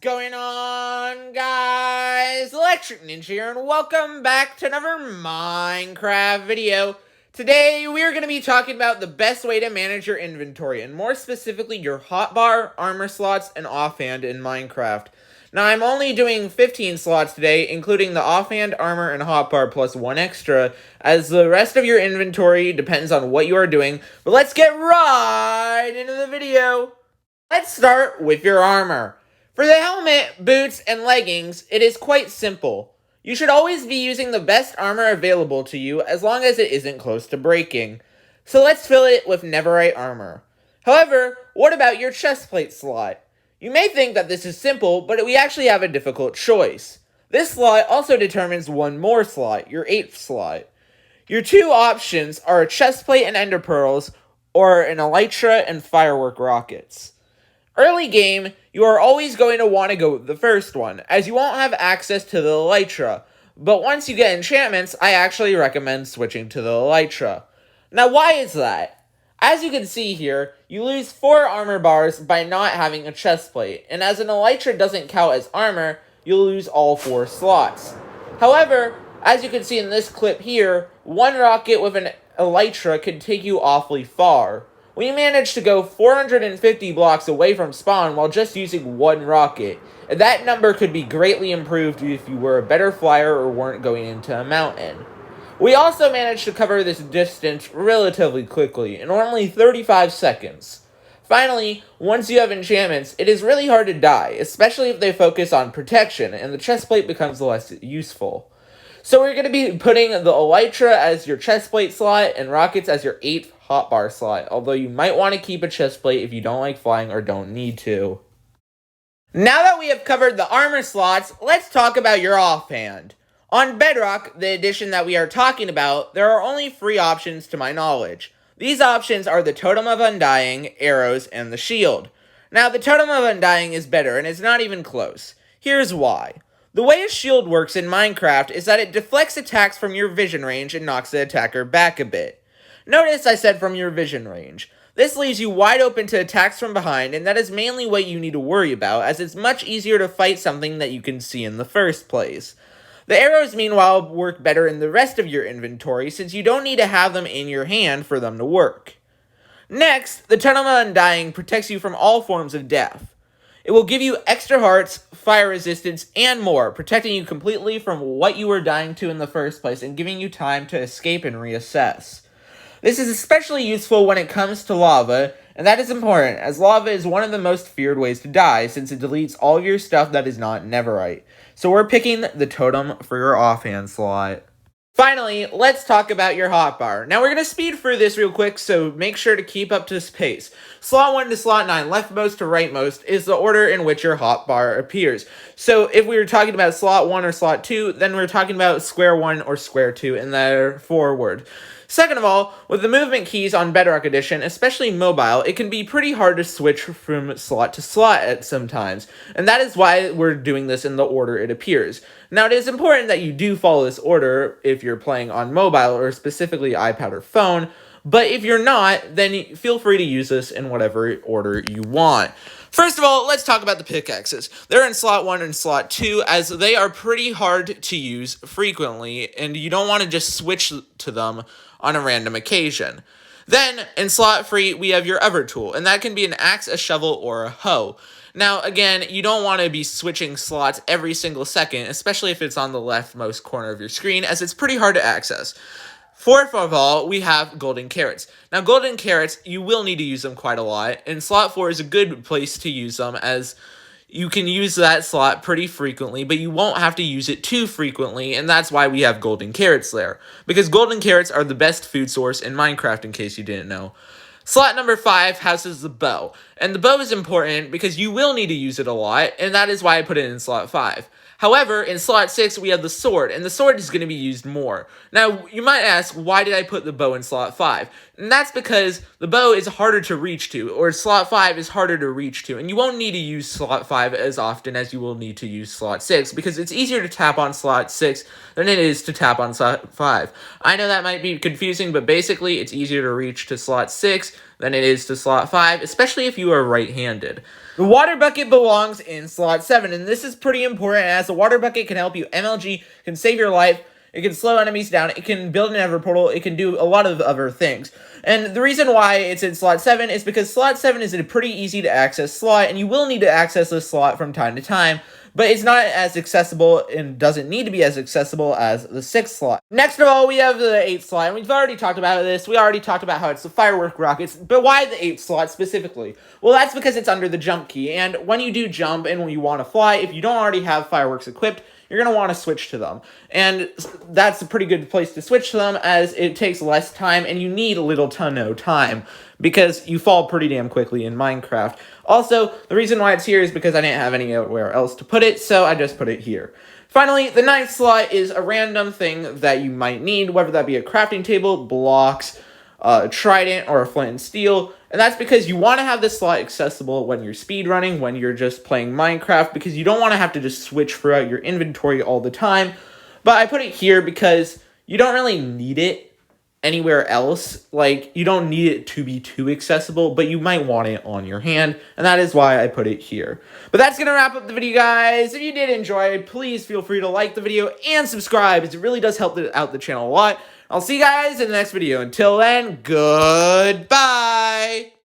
going on, guys? Electric Ninja here, and welcome back to another Minecraft video. Today, we are going to be talking about the best way to manage your inventory, and more specifically, your hotbar, armor slots, and offhand in Minecraft. Now, I'm only doing 15 slots today, including the offhand, armor, and hotbar plus one extra, as the rest of your inventory depends on what you are doing. But let's get right into the video. Let's start with your armor. For the helmet, boots, and leggings, it is quite simple. You should always be using the best armor available to you as long as it isn't close to breaking. So let's fill it with netherite armor. However, what about your chestplate slot? You may think that this is simple, but we actually have a difficult choice. This slot also determines one more slot, your 8th slot. Your two options are a chestplate and ender pearls, or an elytra and firework rockets. Early game, you are always going to want to go with the first one, as you won't have access to the elytra, but once you get enchantments, I actually recommend switching to the elytra. Now why is that? As you can see here, you lose 4 armor bars by not having a chestplate, and as an elytra doesn't count as armor, you'll lose all 4 slots. However, as you can see in this clip here, one rocket with an elytra can take you awfully far. We managed to go 450 blocks away from spawn while just using one rocket, and that number could be greatly improved if you were a better flyer or weren't going into a mountain. We also managed to cover this distance relatively quickly, in only 35 seconds. Finally, once you have enchantments, it is really hard to die, especially if they focus on protection, and the chestplate becomes less useful. So we're going to be putting the elytra as your chestplate slot, and rockets as your 8th hotbar slot, although you might want to keep a chestplate if you don't like flying or don't need to. Now that we have covered the armor slots, let's talk about your offhand. On Bedrock, the edition that we are talking about, there are only 3 options to my knowledge. These options are the Totem of Undying, arrows, and the shield. Now, the Totem of Undying is better, and it's not even close. Here's why. The way a shield works in Minecraft is that it deflects attacks from your vision range and knocks the attacker back a bit. Notice I said from your vision range. This leaves you wide open to attacks from behind, and that is mainly what you need to worry about, as it's much easier to fight something that you can see in the first place. The arrows, meanwhile, work better in the rest of your inventory, since you don't need to have them in your hand for them to work. Next, the Totem of Undying protects you from all forms of death. It will give you extra hearts, fire resistance, and more, protecting you completely from what you were dying to in the first place and giving you time to escape and reassess. This is especially useful when it comes to lava, and that is important, as lava is one of the most feared ways to die, since it deletes all of your stuff that is not netherite. So we're picking the totem for your offhand slot. Finally, let's talk about your hotbar. Now, we're going to speed through this real quick, so make sure to keep up to this pace. Slot 1 to slot 9, leftmost to rightmost, is the order in which your hotbar appears. So, if we were talking about slot 1 or slot 2, then we're talking about square 1 or square 2, and they're forward. Second of all, with the movement keys on Bedrock Edition, especially mobile, it can be pretty hard to switch from slot to slot at sometimes, and that is why we're doing this in the order it appears. Now, it is important that you do follow this order if you're playing on mobile or specifically iPad or phone, but if you're not, then feel free to use this in whatever order you want. First of all, let's talk about the pickaxes. They're in slot 1 and slot 2, as they are pretty hard to use frequently, and you don't want to just switch to them on a random occasion. Then, in slot 3, we have your other tool, and that can be an axe, a shovel, or a hoe. Now, again, you don't want to be switching slots every single second, especially if it's on the leftmost corner of your screen, as it's pretty hard to access. Fourth of all, we have golden carrots. Now, golden carrots, you will need to use them quite a lot, and slot 4 is a good place to use them, as you can use that slot pretty frequently, but you won't have to use it too frequently, and that's why we have golden carrots there. Because golden carrots are the best food source in Minecraft, in case you didn't know. Slot number 5 houses the bow, and the bow is important because you will need to use it a lot, and that is why I put it in slot 5. However, in slot 6, we have the sword, and the sword is going to be used more. Now, you might ask, why did I put the bow in slot 5? And that's because the bow is harder to reach to, or slot 5 is harder to reach to, and you won't need to use slot 5 as often as you will need to use slot 6, because it's easier to tap on slot 6 than it is to tap on slot 5. I know that might be confusing, but basically it's easier to reach to slot 6 than it is to slot 5, especially if you are right-handed. The water bucket belongs in slot 7, and this is pretty important, as the water bucket can help you MLG, can save your life, it can slow enemies down, it can build an ever portal, it can do a lot of other things. And the reason why it's in slot 7 is because slot 7 is a pretty easy to access slot, and you will need to access this slot from time to time, but it's not as accessible and doesn't need to be as accessible as the 6th slot. Next of all, we have the 8th slot, and we've already talked about this. We already talked about how it's the firework rockets, but why the 8th slot specifically? Well, that's because it's under the jump key, and when you do jump and when you want to fly, if you don't already have fireworks equipped, you're going to want to switch to them. And that's a pretty good place to switch to them, as it takes less time and you need little to no time, because you fall pretty damn quickly in Minecraft. Also, the reason why it's here is because I didn't have anywhere else to put it, so I just put it here. Finally, the 9th slot is a random thing that you might need, whether that be a crafting table, blocks, a trident, or a flint and steel. And that's because you want to have this slot accessible when you're speedrunning, when you're just playing Minecraft, because you don't want to have to just switch throughout your inventory all the time. But I put it here because you don't really need it anywhere else. Like, you don't need it to be too accessible, but you might want it on your hand, and that is why I put it here. But that's going to wrap up the video, guys. If you did enjoy, please feel free to like the video and subscribe, as it really does help out the channel a lot. I'll see you guys in the next video. Until then, goodbye!